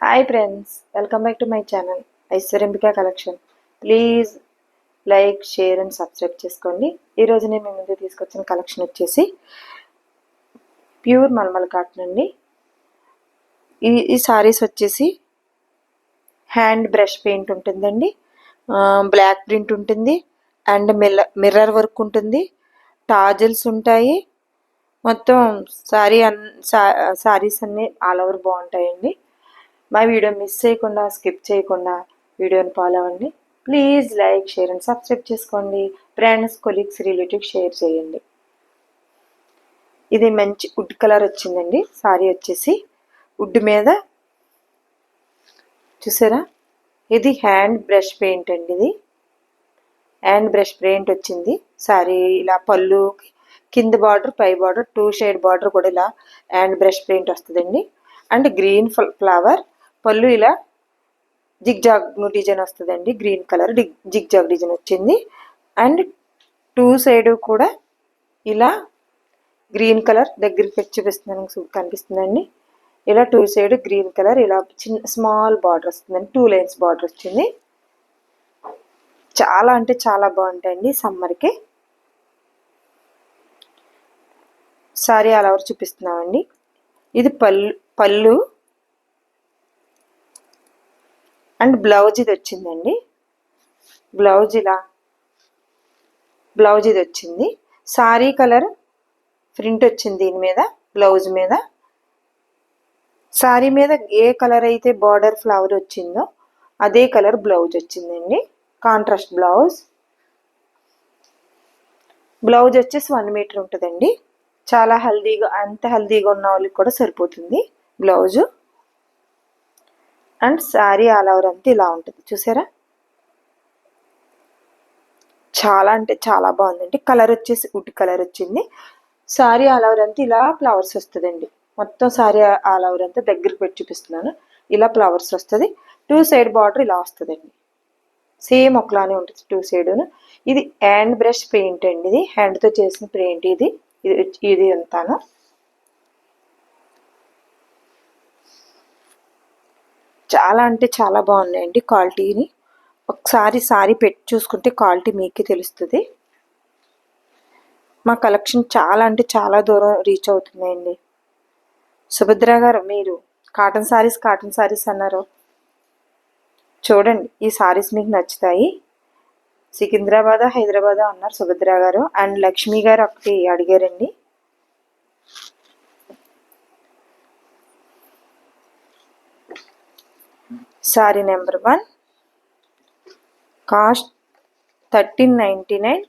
Hi friends, welcome back to my channel Aishwaryambika collection. Please like, share and subscribe చేసుకోండి. ఈరోజు నేను మీ ముందు తీసుకొచ్చిన కలెక్షన్ వచ్చేసి ప్యూర్ మల్మల్ కాటన్ అండి. ఈ సారీస్ వచ్చేసి హ్యాండ్ బ్రష్ పెయింట్ ఉంటుందండి, బ్లాక్ ప్రింట్ ఉంటుంది అండ్ మిర్రర్ వర్క్ ఉంటుంది, టాజిల్స్ ఉంటాయి. మొత్తం సారీస్ అన్నీ ఆల్ ఓవర్ బాగుంటాయండి. మా వీడియో మిస్ చేయకుండా, స్కిప్ చేయకుండా వీడియోని ఫాలో అవ్వండి. Please like, share and subscribe చేసుకోండి. ఫ్రెండ్స్, కొలీగ్స్, రిలేటివ్స్ షేర్ చేయండి. ఇది మంచి వుడ్ కలర్ వచ్చిందండి. సారీ వచ్చేసి వుడ్ మీద చూసారా, ఇది హ్యాండ్ బ్రష్ పెయింట్ అండి. ఇది హ్యాండ్ బ్రష్ పెయింట్ వచ్చింది. సారీ ఇలా పళ్ళు కింద బార్డర్, పై బార్డర్, 2 షేడ్ బార్డర్ కూడా ఇలా హ్యాండ్ బ్రష్ పెయింట్ వస్తుందండి. అండ్ గ్రీన్ ఫ్లవర్ పళ్ళు ఇలా జిగ్జాగ్ డిజైన్ వస్తుందండి. గ్రీన్ కలర్ జిగ్జాగ్ డిజైన్ వచ్చింది. అండ్ 2 సైడ్ కూడా ఇలా గ్రీన్ కలర్ దగ్గరికి పెట్టి చూపిస్తున్నాను, కనిపిస్తుందండి. ఇలా 2 సైడ్ గ్రీన్ కలర్ ఇలా చిన్న స్మాల్ బార్డర్ వస్తుందండి. 2 లైన్స్ బార్డర్ వచ్చింది. చాలా అంటే చాలా బాగుంటాయండి సమ్మర్కి. సారీ ఆల్ ఓవర్ చూపిస్తున్నామండి. ఇది పళ్ళు అండ్ బ్లౌజ్ ఇది వచ్చిందండి. బ్లౌజ్ ఇది వచ్చింది. సారీ కలర్ ప్రింట్ వచ్చింది దీని మీద, బ్లౌజ్ మీద. సారీ మీద ఏ కలర్ అయితే బార్డర్ ఫ్లవర్ వచ్చిందో అదే కలర్ బ్లౌజ్ వచ్చిందండి. కాంట్రాస్ట్ బ్లౌజ్ వచ్చేసి 1 మీటర్ ఉంటుందండి. చాలా హెల్దీగా, అంత హెల్దీగా ఉన్న వాళ్ళకి కూడా సరిపోతుంది blouse. And sari all over అంతా ఇలా ఉంటుంది. చూసారా, చాలా అంటే చాలా బాగుందండి. కలర్ వచ్చేసి వుడ్ కలర్ వచ్చింది. శారీ ఆల్ ఓవర్ అంతా ఇలా ఫ్లవర్స్ వస్తుందండి. మొత్తం శారీ ఆల్ ఓవర్ అంతా దగ్గరికి పెట్టి చూపిస్తున్నాను. ఇలా ఫ్లవర్స్ వస్తుంది. 2 సైడ్ బార్డర్ ఇలా వస్తుందండి. సేమ్ ఒకలానే ఉంటుంది 2 సైడును. ఇది హ్యాండ్ బ్రష్ పెయింట్ అండి. ఇది హ్యాండ్తో చేసిన పెయింట్. ఇది అంతాను చాలా అంటే చాలా బాగున్నాయండి. క్వాలిటీని ఒకసారి సారీ పెట్టి చూసుకుంటే క్వాలిటీ మీకే తెలుస్తుంది. మా కలెక్షన్ చాలా అంటే చాలా దూరం రీచ్ అవుతున్నాయండి. సుభద్ర గారు, మీరు కాటన్ సారీస్ అన్నారు. చూడండి, ఈ సారీస్ మీకు నచ్చుతాయి. సికింద్రాబాద్, హైదరాబాద్ అన్నారు సుభద్ర గారు. అండ్ లక్ష్మి గారు ఒకటి అడిగారండి. Sorry number 1 cost 1399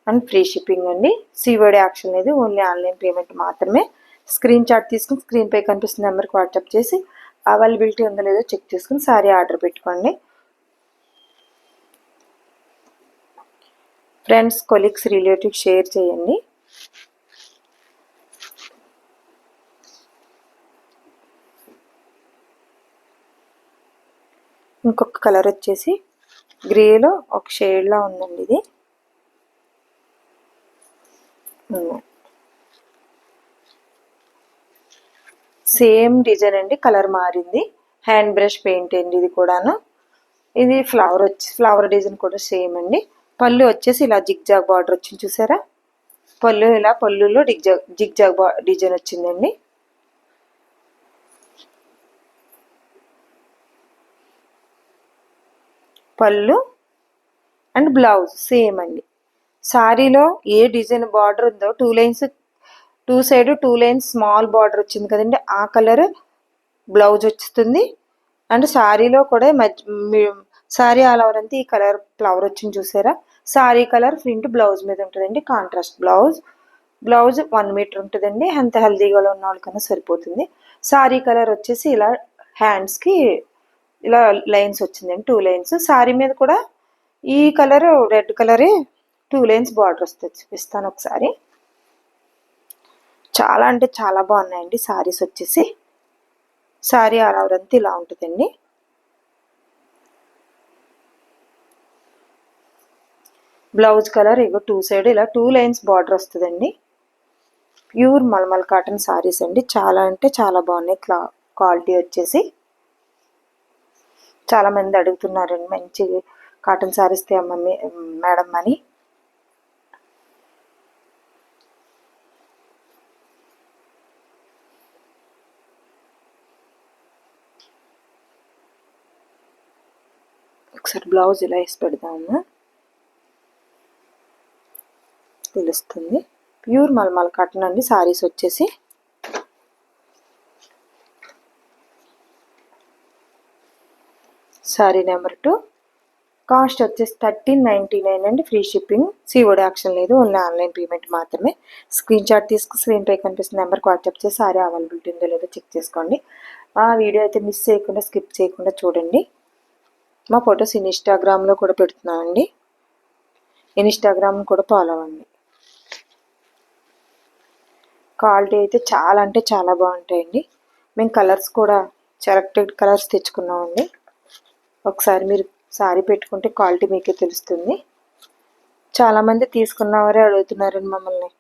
and free shipping అండి. సిఓడి యాక్షన్ లేదు, ఓన్లీ ఆన్లైన్ పేమెంట్ మాత్రమే. స్క్రీన్ షాట్ తీసుకుని స్క్రీన్ పై కనిపిస్తున్న నెంబర్కి వాట్సాప్ చేసి అవైలబిలిటీ ఉందో లేదో చెక్ చేసుకుని సారీ ఆర్డర్ పెట్టుకోండి. ఫ్రెండ్స్, కొలీగ్స్, రిలేటివ్స్ షేర్ చేయండి. ఇంకొక కలర్ వచ్చేసి గ్రేలో ఒక షేడ్లా ఉందండి. ఇది సేమ్ డిజైన్ అండి, కలర్ మారింది. హ్యాండ్ బ్రష్ పెయింట్ అండి ఇది కూడాను. ఇది ఫ్లవర్ డిజైన్ కూడా సేమ్ అండి. పళ్ళు వచ్చేసి ఇలా జిగ్జాగ్ బార్డర్ వచ్చింది. చూసారా, పళ్ళులో జిగ్జాగ్ డిజైన్ వచ్చిందండి. పళ్ళు అండ్ బ్లౌజ్ సేమ్ అండి. సారీలో ఏ డిజైన్ బార్డర్ ఉందో 2 lines, 2 side 2 lines small border వచ్చింది కదండి, ఆ కలర్ బ్లౌజ్ వస్తుంది. అండ్ సారీలో కూడా సారీ ఆల్ ఓవర్ అంతా ఈ కలర్ ఫ్లవర్ వచ్చింది. చూసారా, సారీ కలర్ ప్రింట్ బ్లౌజ్ మీద ఉంటుందండి. కాంట్రాస్ట్ బ్లౌజ్ 1 మీటర్ ఉంటుందండి. అంత హెల్దీగా ఉన్న వాళ్ళకన్నా సరిపోతుంది. సారీ కలర్ వచ్చేసి ఇలా హ్యాండ్స్కి ఇలా లైన్స్ వచ్చిందండి, 2 లైన్స్. సారీ మీద కూడా ఈ కలర్ రెడ్ కలరే 2 లైన్స్ బార్డర్ వస్తుంది. చూపిస్తాను ఒకసారి. చాలా అంటే చాలా బాగున్నాయండి సారీస్ వచ్చేసి. సారీ ఆల్ ఓవర్ అంతా ఇలా ఉంటుందండి. బ్లౌజ్ కలర్ 2 సైడ్ ఇలా 2 లైన్స్ బార్డర్ వస్తుందండి. ప్యూర్ మల్మల్ కాటన్ సారీస్ అండి. చాలా అంటే చాలా బాగున్నాయి. క్వాలిటీ వచ్చేసి చాలామంది అడుగుతున్నారండి మంచి కాటన్ శారీస్ తేమ్మ మేడం అని. ఒకసారి బ్లౌజ్ ఇలా వేసి పెడదాము, తెలుస్తుంది. ప్యూర్ మల్మల్ కాటన్ అండి శారీస్ వచ్చేసి. శారీ నెంబర్ 2. కాస్ట్ వచ్చేసి 1399 అండి. ఫ్రీ షిప్పింగ్, సిఓడి యాక్షన్ లేదు, ఓన్లీ ఆన్లైన్ పేమెంట్ మాత్రమే. స్క్రీన్ షాట్ తీసుకు స్క్రీన్పై కనిపిస్తున్న నెంబర్కి వాట్సాప్ చేసి శారీ అవైలబిలిటీ ఉందో లేదో చెక్ చేసుకోండి. ఆ వీడియో అయితే మిస్ చేయకుండా స్కిప్ చేయకుండా చూడండి. మా ఫొటోస్ ఇన్స్టాగ్రామ్లో కూడా పెడుతున్నానండి, ఇన్స్టాగ్రామ్ కూడా ఫాలో అవ్వండి. క్వాలిటీ అయితే చాలా అంటే చాలా బాగుంటాయండి. మేము కలర్స్ కూడా సెలెక్టెడ్ కలర్స్ తెచ్చుకున్నామండి. ఒకసారి మీరు శారీ పెట్టుకుంటే క్వాలిటీ మీకే తెలుస్తుంది. చాలామంది తీసుకున్న వారే అడుగుతున్నారండి మమ్మల్ని,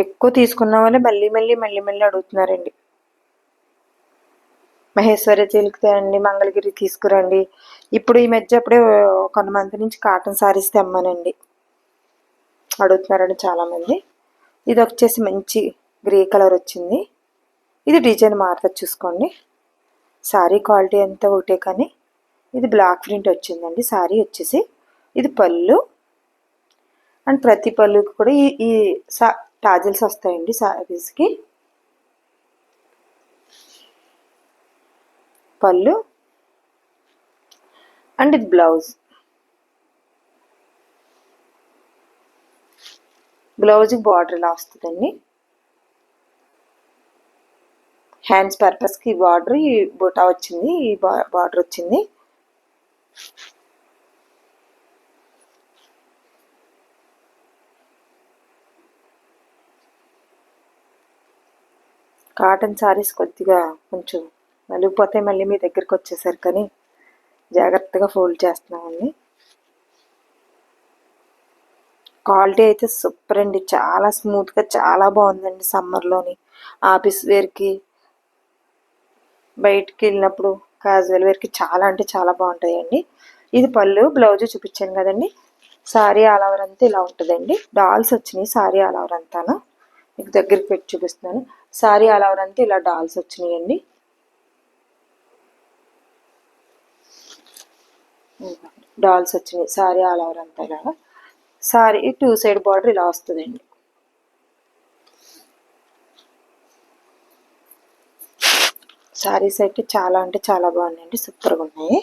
ఎక్కువ తీసుకున్న వాళ్ళే మళ్ళీ అడుగుతున్నారండి. మహేశ్వరి తేండి, మంగళగిరి తీసుకురండి. ఇప్పుడు ఈ మధ్య అప్పుడే కొంతమంది నుంచి కాటన్ శారీస్ తెమ్మానండి అడుగుతున్నారండి చాలామంది. ఇది వచ్చేసి మంచి గ్రే కలర్ వచ్చింది. ఇది డిజైన్ మారుతుంది చూసుకోండి. శారీ క్వాలిటీ అంతా ఒకటే, కానీ ఇది బ్లాక్ ప్రింట్ వచ్చిందండి. శారీ వచ్చేసి ఇది పళ్ళు, అండ్ ప్రతి పళ్ళుకి కూడా ఈ టాజిల్స్ వస్తాయండి శారీస్కి. పళ్ళు అండ్ ఇది బ్లౌజ్. బ్లౌజ్కి బార్డర్ ఇలా వస్తుందండి. హ్యాండ్స్ పర్పస్కి ఈ బార్డర్, ఈ బుటా వచ్చింది, ఈ బార్డర్ వచ్చింది. కాటన్ శారీస్ కొద్దిగా కొంచెం నలిగిపోతే మళ్ళీ మీ దగ్గరికి వచ్చేసరికి కానీ జాగ్రత్తగా ఫోల్డ్ చేస్తున్నామండి. క్వాలిటీ అయితే సూపర్ అండి, చాలా స్మూత్గా చాలా బాగుందండి. సమ్మర్లోని ఆఫీస్ వేర్కి, బయటికి వెళ్ళినప్పుడు క్యాజువల్ వేర్కి చాలా అంటే చాలా బాగుంటాయండి. ఇది పళ్ళు, బ్లౌజ్ చూపించాను కదండి. శారీ ఆల్ ఓవర్ అంతా ఇలా ఉంటుందండి. డాల్స్ వచ్చినాయి శారీ ఆల్ ఓవర్ అంతాను, మీకు దగ్గరికి పెట్టి చూపిస్తున్నాను. శారీ ఆల్ ఓవర్ అంతా ఇలా డాల్స్ వచ్చినాయండి. డాల్స్ వచ్చినాయి శారీ ఆల్ ఓవర్ అంతా ఇలాగా. శారీ 2 సైడ్ బార్డర్ ఇలా వస్తుందండి. శారీస్ అయితే చాలా అంటే చాలా బాగున్నాయండి, సూపర్గా ఉన్నాయి.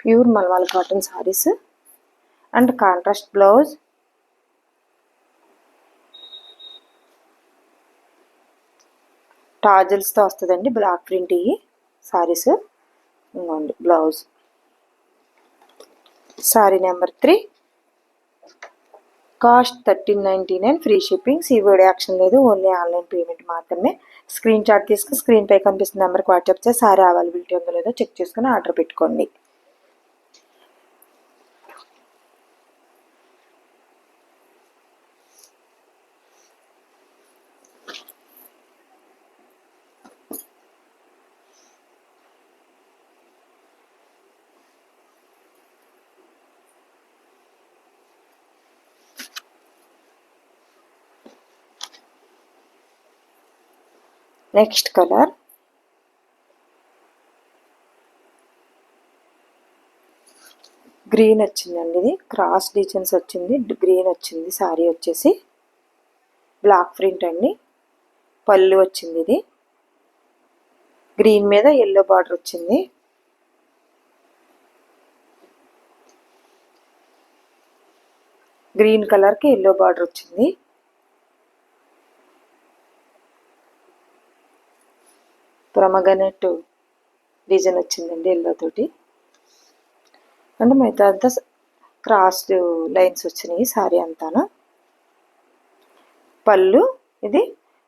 Pure malmal cotton saris and contrast blouse. టాజిల్స్తో వస్తుందండి, బ్లాక్ ప్రింట్ ఈ శారీస్. ఇంకోండి blouse. Sari number 3. Cost 1399, free shipping, COD action లేదు, ఓన్లీ ఆన్లైన్ పేమెంట్ మాత్రమే. స్క్రీన్ షాట్ తీసుకుని స్క్రీన్పై కనిపిస్తున్న నెంబర్కి వాట్సాప్ చేసి శారీ అవైలబిలిటీ ఉందో లేదో చెక్ చేసుకుని ఆర్డర్ పెట్టుకోండి. నెక్స్ట్ కలర్ గ్రీన్ వచ్చిందండి. ఇది క్రాస్ డిజైన్స్ వచ్చింది, గ్రీన్ వచ్చింది. శారీ వచ్చేసి బ్లాక్ ప్రింట్ అండి. పళ్ళు వచ్చింది, ఇది గ్రీన్ మీద ఎల్లో బార్డర్ వచ్చింది. గ్రీన్ కలర్కి ఎల్లో బార్డర్ వచ్చింది. ప్రమగనెట్ డిజైన్ వచ్చిందండి ఎల్లో తోటి, అంటే మిగతా అంతా క్రాస్ లైన్స్ వచ్చినాయి శారీ అంతాను. పళ్ళు, ఇది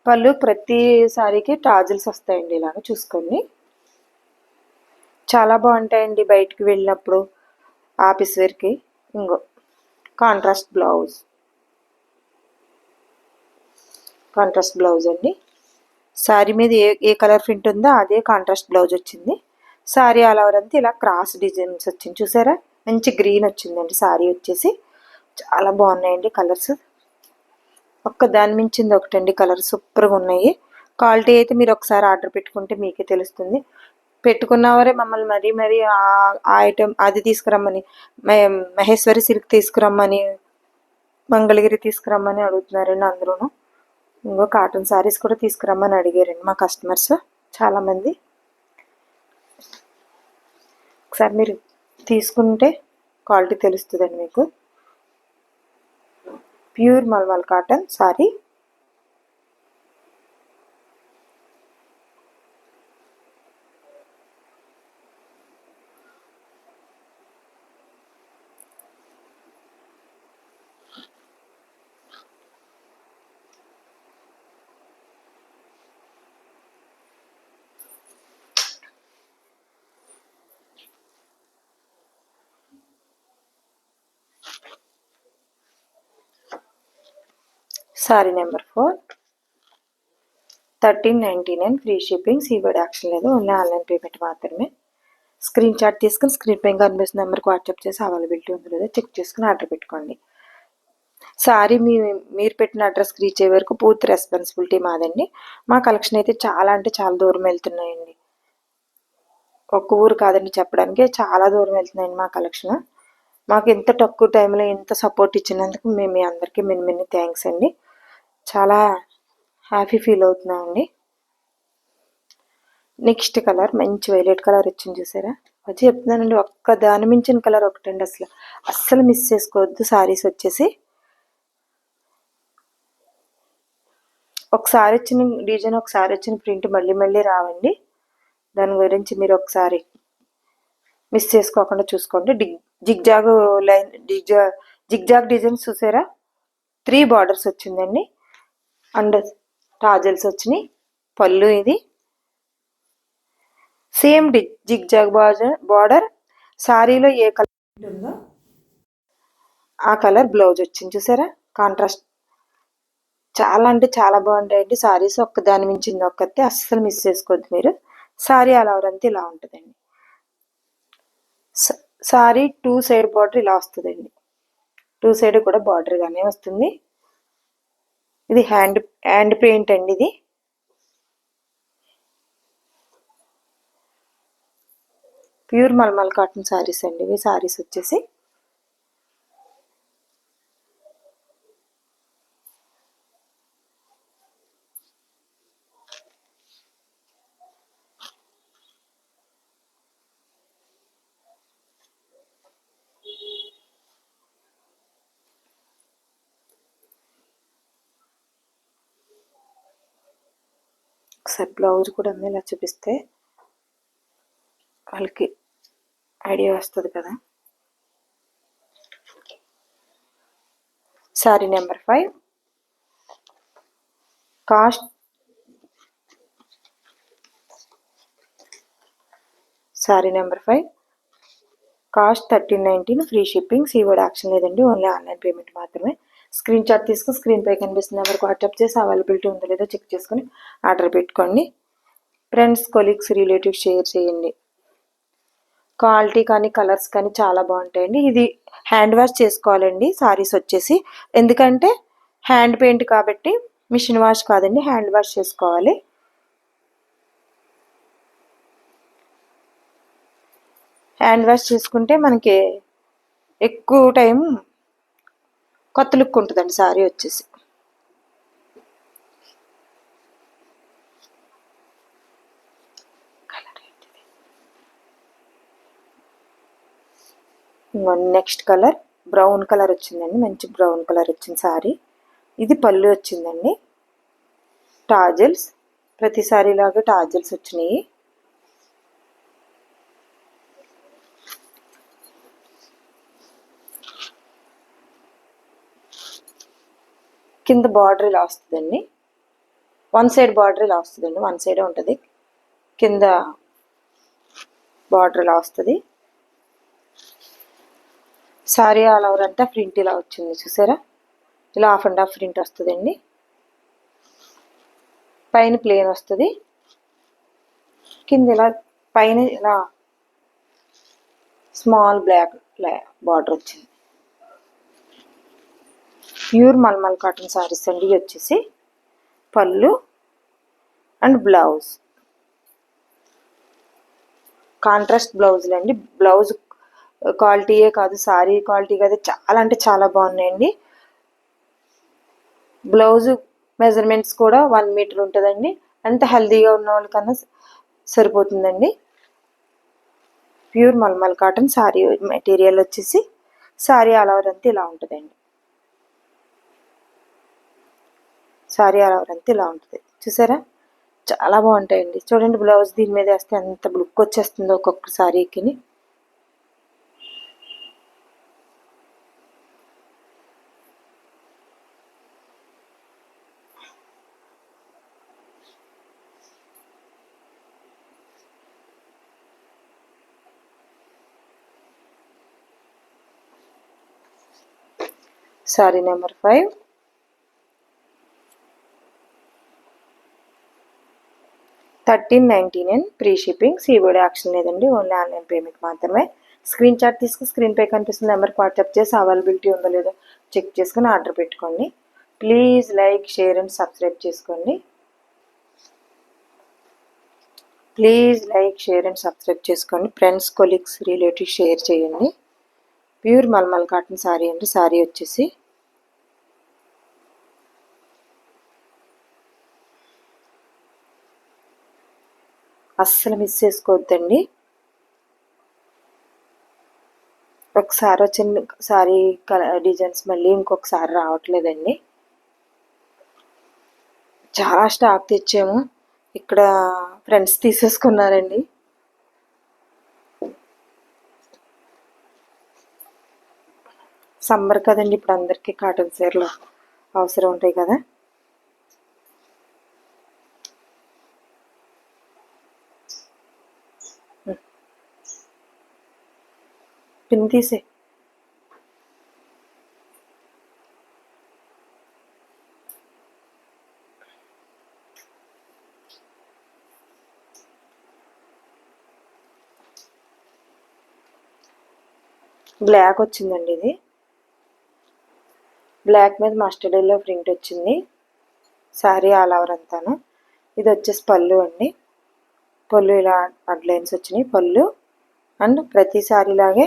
పళ్ళు ప్రతి శారీకి టాజిల్స్ వస్తాయండి ఇలాగ చూసుకోండి. చాలా బాగుంటాయండి బయటికి వెళ్ళినప్పుడు ఆఫీస్ వేర్కి. ఇంకో కాంట్రాస్ట్ బ్లౌజ్, కాంట్రాస్ట్ బ్లౌజ్ అండి. శారీ మీద ఏ కలర్ ప్రింట్ ఉందో అదే కాంట్రాస్ట్ బ్లౌజ్ వచ్చింది. శారీ ఆల్ ఓవర్ అంతా ఇలా క్రాస్ డిజైన్స్ వచ్చింది చూసారా, మంచి గ్రీన్ వచ్చిందండి శారీ వచ్చేసి. చాలా బాగున్నాయండి కలర్స్, ఒక్క దాని మించింది ఒకటండి కలర్ సూపర్గా ఉన్నాయి. క్వాలిటీ అయితే మీరు ఒకసారి ఆర్డర్ పెట్టుకుంటే మీకే తెలుస్తుంది. పెట్టుకున్నవారే మమ్మల్ని మరీ మరీ ఆ ఐటెం అది తీసుకురమ్మని, మహేశ్వరి సిల్క్ తీసుకురమ్మని, మంగళగిరి తీసుకురమ్మని అడుగుతున్నారండి అందరూను. ఇంకో కాటన్ శారీస్ కూడా తీసుకురమ్మని అడిగారండి మా కస్టమర్స్ చాలామంది. ఒకసారి మీరు తీసుకుంటే క్వాలిటీ తెలుస్తుందండి మీకు. Pure malmal cotton saree. Saree number 4, 1399 free shipping, సీవర్డ్ యాక్షన్ లేదు, ఓన్లీ ఆన్లైన్ పేమెంట్ మాత్రమే. స్క్రీన్ షాట్ తీసుకుని స్క్రీన్ పైన కనిపిస్తున్న నెంబర్కి వాట్సాప్ చేసి అవైలబిలిటీ ఉందో లేదో చెక్ చేసుకుని ఆర్డర్ పెట్టుకోండి. శారీ మీరు పెట్టిన అడ్రస్కి రీచ్ అయ్యే వరకు పూర్తి రెస్పాన్సిబిలిటీ మాదండి. మా కలెక్షన్ అయితే చాలా అంటే చాలా దూరం వెళ్తున్నాయండి. ఒక్క ఊరు కాదండి చెప్పడానికి, చాలా దూరం వెళ్తున్నాయండి మా కలెక్షన్. మాకు ఇంత తక్కువ టైంలో ఇంత సపోర్ట్ ఇచ్చినందుకు మేము మీ అందరికీ మెనీ థ్యాంక్స్ అండి. చాలా హ్యాపీ ఫీల్ అవుతున్నామండి. నెక్స్ట్ కలర్ మంచి వైలెట్ కలర్ వచ్చింది చూసారా, అది చెప్తున్నానండి, ఒక్క దాని మించిన కలర్ ఒకటండి, అస్సలు మిస్ చేసుకోవద్దు శారీస్ వచ్చేసి. ఒకసారి వచ్చిన డిజైన్ ఒకసారి వచ్చిన ప్రింట్ మళ్ళీ మళ్ళీ రావండి. దాని గురించి మీరు ఒకసారి మిస్ చేసుకోకుండా చూసుకోండి. జిగ్జాగ్ లైన్ జిగ్జాగ్ డిజైన్స్ చూసారా, 3 బార్డర్స్ వచ్చిందండి అండ్ టాజల్స్ వచ్చినాయి. పళ్ళు ఇది సేమ్ జిగ్జాగ్ బార్డర్. శారీలో ఏ కలర్ ఉందో ఆ కలర్ బ్లౌజ్ వచ్చింది చూసారా, కాంట్రాస్ట్. చాలా అంటే చాలా బాగుంటాయండి శారీస్. ఒక్క దాని మించింది ఒక్కతే, అస్సలు మిస్ చేసుకోవద్దు మీరు. శారీ అలా అంతా ఇలా ఉంటుందండి. శారీ 2 సైడ్ బార్డర్ ఇలా వస్తుందండి, 2 సైడ్ కూడా బార్డర్గానే వస్తుంది. ఇది హ్యాండ్ పెయింట్ అండి. ఇది ప్యూర్ మల్మల్ కాటన్ శారీస్ అండి. ఇవి శారీస్ వచ్చేసి ఒకసారి బ్లౌజ్ కూడా ఇలా చూపిస్తే వాళ్ళకి ఐడియా వస్తుంది కదా. Sari number 5, cost sari number 5 cost 1319, free shipping, సీవర్డ్ యాక్షన్ లేదండి, ఓన్లీ ఆన్లైన్ పేమెంట్ మాత్రమే. స్క్రీన్ షాట్ తీసుకుని స్క్రీన్ పై కనిపిస్తున్న నెంబర్కి వాట్సాప్ చేసి అవైలబిలిటీ ఉందో లేదో చెక్ చేసుకుని ఆర్డర్ పెట్టుకోండి. ఫ్రెండ్స్, కొలీగ్స్, రిలేటివ్స్ షేర్ చేయండి. క్వాలిటీ కానీ కలర్స్ కానీ చాలా బాగుంటాయండి. ఇది హ్యాండ్ వాష్ చేసుకోవాలండి శారీస్ వచ్చేసి, ఎందుకంటే హ్యాండ్ పెయింట్ కాబట్టి. మిషన్ వాష్ కాదండి, హ్యాండ్ వాష్ చేసుకోవాలి. హ్యాండ్ వాష్ చేసుకుంటే మనకి ఎక్కువ టైం కొత్త లుక్ ఉంటుందండి శారీ వచ్చేసి. నెక్స్ట్ కలర్ బ్రౌన్ కలర్ వచ్చిందండి, మంచి బ్రౌన్ కలర్ వచ్చింది శారీ. ఇది పళ్ళు వచ్చిందండి, టాజిల్స్ ప్రతి శారీ లాగా టాజిల్స్ వచ్చినాయి. కింద బార్డర్ ఇలా వస్తుందండి, 1 సైడ్ బార్డర్ ఇలా వస్తుందండి, 1 సైడే ఉంటుంది. కింద బార్డర్ ఇలా వస్తుంది. శారీ ఆల్ ఓవర్ అంతా ప్రింట్ ఇలా వచ్చింది చూసారా, ఇలా హాఫ్ అండ్ హాఫ్ ప్రింట్ వస్తుందండి. పైన ప్లేన్ వస్తుంది, కింద ఇలా పైన ఇలా స్మాల్ బ్లాక్ బార్డర్ వచ్చింది. ప్యూర్ మల్మల్ కాటన్ శారీస్ అండి. వచ్చేసి పళ్ళు అండ్ బ్లౌజ్ కాంట్రాస్ట్ బ్లౌజులు అండి. బ్లౌజ్ క్వాలిటీయే కాదు, శారీ క్వాలిటీ కాదు, చాలా అంటే చాలా బాగున్నాయండి. బ్లౌజ్ మెజర్మెంట్స్ కూడా 1 మీటర్ ఉంటుందండి. అంత హెల్దీగా ఉన్న వాళ్ళకన్నా సరిపోతుందండి. Pure malmal cotton saree material వచ్చేసి శారీ ఆల్ ఓవర్ అంతా ఇలా ఉంటుందండి. శారీ ఆల్ ఓవర్ అంతా ఇలా ఉంటుంది. చూసారా, చాలా బాగుంటాయండి. చూడండి, బ్లౌజ్ దీని మీద వేస్తే ఎంత లుక్ వచ్చేస్తుందో ఒక్కొక్క శారీకి. Sari number 5 1399 free shipping. సీబోర్డ్ యాక్షన్ లేదండి, ఓన్లీ ఆన్లైన్ పేమెంట్ మాత్రమే. స్క్రీన్ షాట్ తీసుకుని స్క్రీన్ పై కనిపిస్తున్న నెంబర్కి వాట్సాప్ చేసి అవైలబిలిటీ ఉందో లేదో చెక్ చేసుకుని ఆర్డర్ పెట్టుకోండి. Please like, share and subscribe చేసుకోండి. Please like, share and subscribe చేసుకోండి. ఫ్రెండ్స్, కొలీగ్స్, రిలేటివ్స్ షేర్ చేయండి. ప్యూర్ మల్మల్ కాటన్ శారీ అండి. శారీ వచ్చేసి అస్సలు మిస్ చేసుకోవద్దండి. ఒకసారి వచ్చిన శారీ డిజైన్స్ మళ్ళీ ఇంకొకసారి రావట్లేదండి. చాలా స్టాక్ తెచ్చాము, ఇక్కడ ఫ్రెండ్స్ తీసేసుకున్నారండి. సమ్మర్ కదండి, ఇప్పుడు అందరికీ కాటన్ చీరలు అవసరం ఉంటాయి కదా. పిన్ తీసే. బ్లాక్ వచ్చిందండి. ఇది బ్లాక్ మీద మస్టర్డ్ ఎల్లో ప్రింట్ వచ్చింది. శారీ ఆల్ ఓవర్ అంతాను. ఇది వచ్చేసి పళ్ళు అండి. పళ్ళు ఇలా అడ్లైన్స్ వచ్చినాయి. పళ్ళు అండ్ ప్రతి శారీ లాగే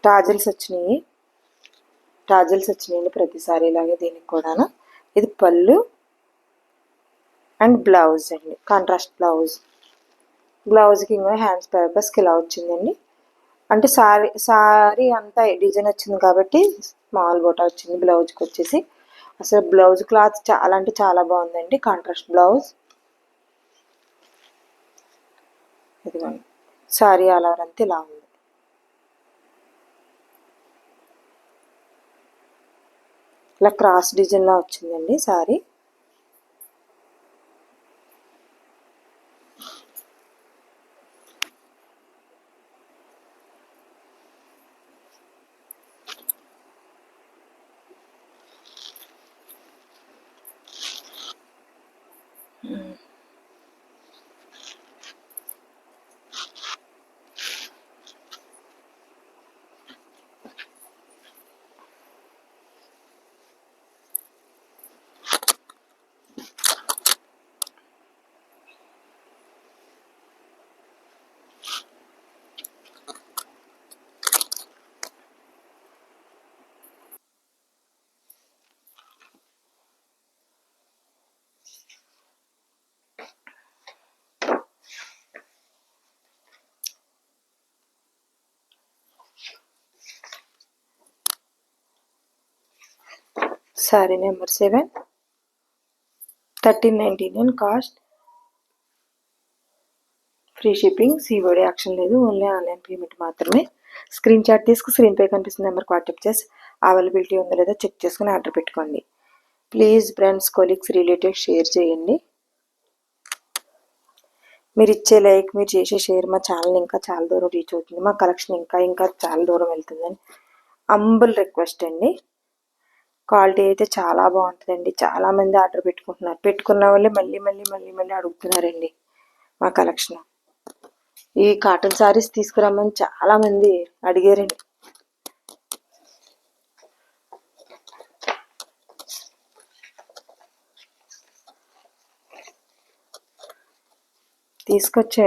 టాజిల్స్ వచ్చినాయండి ప్రతి శారీ లాగే దీనికి కూడాను. ఇది పళ్ళు అండ్ బ్లౌజ్ అండి, కాంట్రాస్ట్ బ్లౌజ్కి ఇంకా హ్యాండ్స్ పర్పస్కి ఇలా వచ్చిందండి. అంటే శారీ అంతా డిజైన్ వచ్చింది కాబట్టి స్మాల్ బోటా వచ్చింది బ్లౌజ్కి వచ్చేసి. అసలు బ్లౌజ్ క్లాత్ చాలా అంటే చాలా బాగుందండి. Contrast blouse. ఇదిగోండి, శారీ ఆల్ ఓవర్ అంతా ఇలా ఉంది. ఇలా క్రాస్ డిజైన్లా వచ్చిందండి sari. Saree number 7 1399 cost. Free shipping. COD action లేదు, ఓన్లీ ఆన్లైన్ పేమెంట్ మాత్రమే. స్క్రీన్ షాట్ తీసుకు స్క్రీన్ పై కనిపిస్తున్న నెంబర్కి వాట్సాప్ చేసి అవైలబిలిటీ ఉందో లేదో చెక్ చేసుకుని ఆర్డర్ పెట్టుకోండి. Please friends, colleagues, relatives share చేయండి. మీరు ఇచ్చే లైక్, మీరు చేసే షేర్ మా ఛానల్ ఇంకా చాలా దూరం రీచ్ అవుతుంది. మా కలెక్షన్ ఇంకా చాలా దూరం వెళ్తుందని హంబుల్ రిక్వెస్ట్ అండి. క్వాలిటీ అయితే చాలా బాగుంటుందండి. చాలామంది ఆర్డర్ పెట్టుకుంటున్నారు. పెట్టుకున్న వాళ్ళే మళ్ళీ మళ్ళీ మళ్ళీ మళ్ళీ అడుగుతున్నారండి మా కలెక్షన్. ఈ కాటన్ శారీస్ తీసుకురమ్మని చాలామంది అడిగారండి.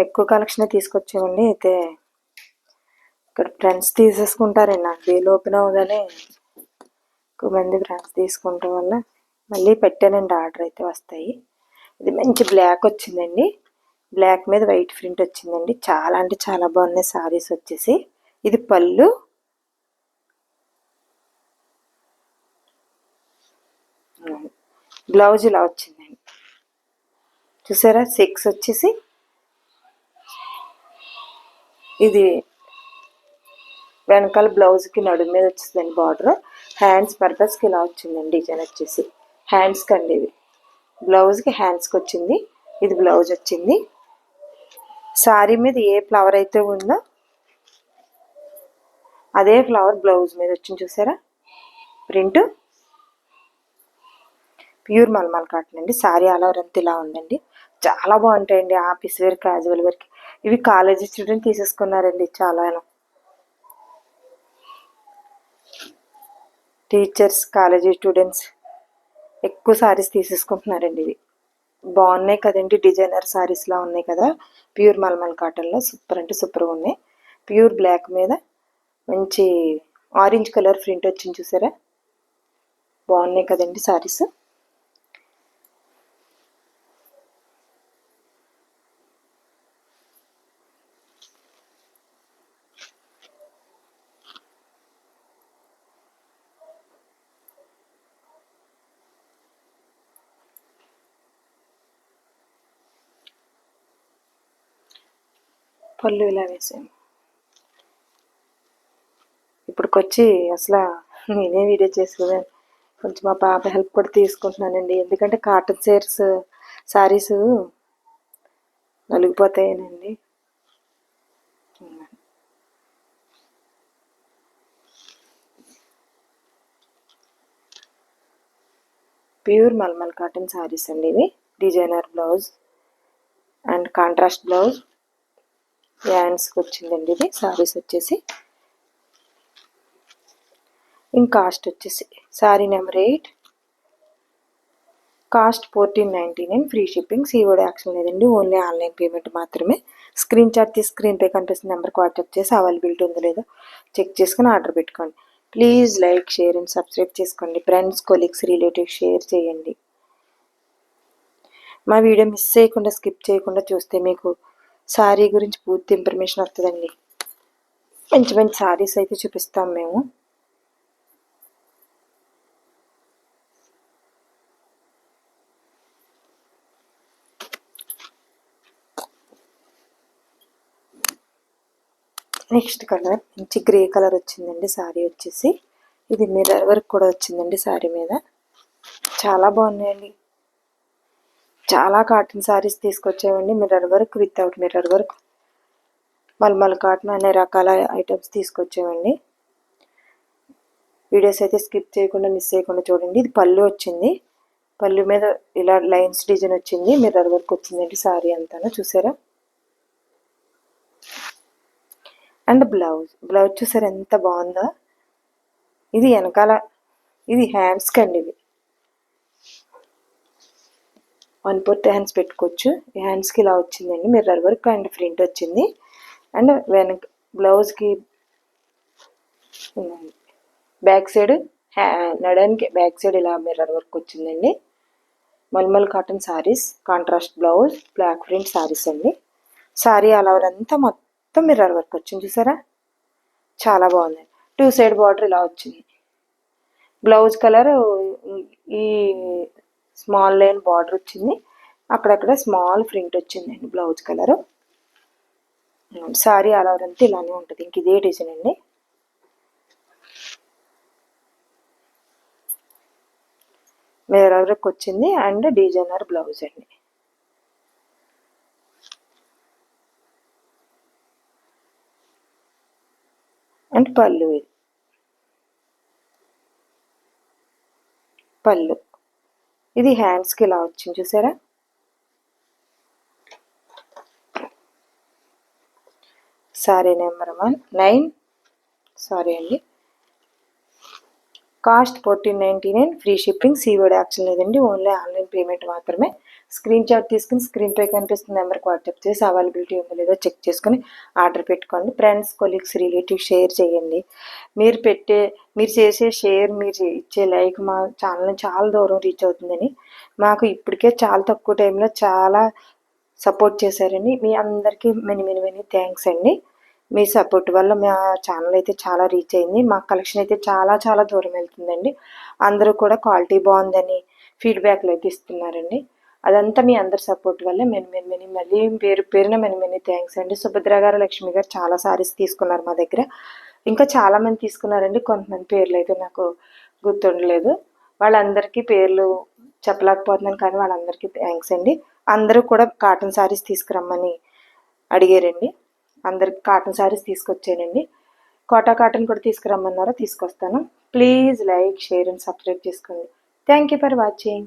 ఎక్కువ కలెక్షన్ తీసుకొచ్చామండి. అయితే ఇక్కడ ఫ్రెండ్స్ తీసేసుకుంటారండి. నాకు డీల్ ఓపెన్ అవగానే ఎక్కువ మంది ఫ్రెండ్స్ తీసుకుంటాం వల్ల మళ్ళీ పెట్టానండి. ఆర్డర్ అయితే వస్తాయి. ఇది మంచి బ్లాక్ వచ్చిందండి. బ్లాక్ మీద వైట్ ప్రింట్ వచ్చిందండి. చాలా అంటే చాలా బాగున్నాయి సారీస్ వచ్చేసి. ఇది పళ్ళు, బ్లౌజ్ ఇలా వచ్చిందండి. చూసారా 6 వచ్చేసి ఇది వెనకాల బ్లౌజ్కి నడుము మీద వచ్చిందండి బార్డర్. హ్యాండ్స్ పర్పస్కి ఇలా వచ్చిందండి డిజైన్ వచ్చేసి. హ్యాండ్స్కి అండి ఇది బ్లౌజ్కి హ్యాండ్స్కి వచ్చింది. ఇది బ్లౌజ్ వచ్చింది. శారీ మీద ఏ ఫ్లవర్ అయితే ఉందో అదే ఫ్లవర్ బ్లౌజ్ మీద వచ్చింది. చూసారా ప్రింట్. ప్యూర్ మల్మల్ కాటన్ అండి. శారీ ఆల్ ఓవర్ అంతా ఇలా ఉందండి. చాలా బాగుంటాయండి ఆఫీస్ వేర్, క్యాజువల్ వేర్కి. ఇవి కాలేజీ స్టూడెంట్ తీసేసుకున్నారండి. చాలా టీచర్స్, కాలేజీ స్టూడెంట్స్ ఎక్కువ శారీస్ తీసేసుకుంటున్నారండి. ఇవి బాగున్నాయి కదండి. డిజైనర్ శారీస్లా ఉన్నాయి కదా. ప్యూర్ మల్మల్ కాటన్లో సూపర్ అంటే సూపర్గా ఉన్నాయి. ప్యూర్ బ్లాక్ మీద మంచి ఆరెంజ్ కలర్ ప్రింట్ వచ్చింది. చూసారా బాగున్నాయి కదండి శారీస్. పళ్ళు ఇలా వేసాను. ఇప్పటికొచ్చి అసలు నేనే వీడియో చేసేదాన్ని. కొంచెం మా పాప హెల్ప్ కూడా తీసుకుంటున్నానండి. ఎందుకంటే కాటన్ శారీస్ నలిగిపోతాయనండి. ప్యూర్ మల్మల్ కాటన్ శారీస్ అండి ఇవి. Designer blouse and contrast blouse హ్యాండ్స్కి వచ్చిందండి. ఇది శారీస్ వచ్చేసి. ఇంక కాస్ట్ వచ్చేసి sari number 8, cost 1499, free shipping. COD action లేదండి. ఓన్లీ ఆన్లైన్ పేమెంట్ మాత్రమే. స్క్రీన్ షాట్ తీసి స్క్రీన్పై కనిపిస్తున్న నెంబర్కి వాట్సాప్ చేసి అవైలబిలిటీ ఉందో లేదో చెక్ చేసుకుని ఆర్డర్ పెట్టుకోండి. Please like, share and subscribe చేసుకోండి. ఫ్రెండ్స్, కొలీగ్స్, రిలేటివ్స్ షేర్ చేయండి. మా వీడియో మిస్ చేయకుండా, స్కిప్ చేయకుండా చూస్తే మీకు శారీ గురించి పూర్తి ఇన్ఫర్మేషన్ వస్తుందండి. మంచి మంచి శారీస్ అయితే చూపిస్తాం మేము. నెక్స్ట్ కలర్ మంచి గ్రే కలర్ వచ్చిందండి. శారీ వచ్చేసి ఇది మిర్రర్ వర్క్ కూడా వచ్చిందండి శారీ మీద. చాలా బాగున్నాయండి. చాలా కాటన్ శారీస్ తీసుకొచ్చామండి. Mirror work, without mirror work, malmal cotton అనే రకాల ఐటమ్స్ తీసుకొచ్చామండి. వీడియోస్ అయితే స్కిప్ చేయకుండా, మిస్ చేయకుండా చూడండి. ఇది పళ్ళు వచ్చింది. పళ్ళు మీద ఇలా లైన్స్ డిజైన్ వచ్చింది. మిర్రర్ వర్క్ వచ్చిందండి శారీ అంతాను. చూసారా. అండ్ బ్లౌజ్ చూసారా ఎంత బాగుందో. ఇది వెనకాల, ఇది హ్యాండ్స్కి అండి. ఇది 1/4 హ్యాండ్స్ పెట్టుకోవచ్చు. హ్యాండ్స్కి ఇలా వచ్చిందండి. మిర్రర్ వర్క్ అండ్ ప్రింట్ వచ్చింది. అండ్ వెనక బ్లౌజ్కి బ్యాక్ సైడ్ నడానికి బ్యాక్ సైడ్ ఇలా మిర్రర్ వర్క్ వచ్చిందండి. Malmal cotton sarees, contrast blouse, block print sarees అండి. శారీ ఆల్ ఓవర్ అంతా మొత్తం మిర్రర్ వర్క్ వచ్చింది. చూసారా చాలా బాగుంది. 2 సైడ్ బార్డర్ ఇలా వచ్చింది. బ్లౌజ్ కలర్ ఈ స్మాల్ లైన్ బార్డర్ వచ్చింది. అక్కడక్కడ స్మాల్ ప్రింట్ వచ్చిందండి blouse colour. Sari all over అంతా ఇలానే ఉంటుంది. ఇంక ఇదే డిజైన్ అండి. మిర్రర్ వర్క్ వచ్చింది అండ్ డిజైనర్ బ్లౌజ్ అండి. అండ్ పళ్ళు ఇది. పళ్ళు. ఇది హ్యాండ్స్కి ఇలా వచ్చింది చూసారా. సారీ నెంబర్ 9 సారీ అండి. కాస్ట్ 1499, ఫ్రీ షిప్పింగ్, సీవర్డ్ యాక్షన్ లేదండి, ఓన్లీ ఆన్లైన్ పేమెంట్ మాత్రమే. స్క్రీన్ షాట్ తీసుకుని స్క్రీన్పై కనిపిస్తున్న నెంబర్కి వాట్సాప్ చేసి అవైలబిలిటీ ఉందో లేదో చెక్ చేసుకుని ఆర్డర్ పెట్టుకోండి. ఫ్రెండ్స్, కొలీగ్స్, రిలేటివ్స్ షేర్ చేయండి. మీరు చేసే షేర్, మీరు ఇచ్చే లైక్ మా ఛానల్ని చాలా దూరం రీచ్ అవుతుందని. మాకు ఇప్పటికే చాలా తక్కువ టైంలో చాలా సపోర్ట్ చేశారండి. మీ అందరికీ మెనీ థ్యాంక్స్ అండి. మీ సపోర్ట్ వల్ల మా ఛానల్ అయితే చాలా రీచ్ అయింది. మా కలెక్షన్ అయితే చాలా చాలా దూరం వెళ్తుందండి. అందరూ కూడా క్వాలిటీ బాగుందని ఫీడ్బ్యాక్లు అయితే ఇస్తున్నారండి. అదంతా మీ అందరి సపోర్ట్ వల్ల మళ్ళీ పేరున మెనీ థ్యాంక్స్ అండి. సుభద్ర గారు, లక్ష్మి గారు చాలా సారీస్ తీసుకున్నారు మా దగ్గర. ఇంకా చాలామంది తీసుకున్నారండి. కొంతమంది పేర్లు అయితే నాకు గుర్తుండలేదు. వాళ్ళందరికీ పేర్లు చెప్పలేకపోతున్నాను, కానీ వాళ్ళందరికీ థ్యాంక్స్ అండి. అందరూ కూడా కాటన్ సారీస్ తీసుకురమ్మని అడిగారండి. అందరికి కాటన్ శారీస్ తీసుకొచ్చానండి. కోటా కాటన్ కూడా తీసుకురమ్మన్నారో తీసుకొస్తాను. Please like, share and subscribe చేసుకోండి. Thank you for watching.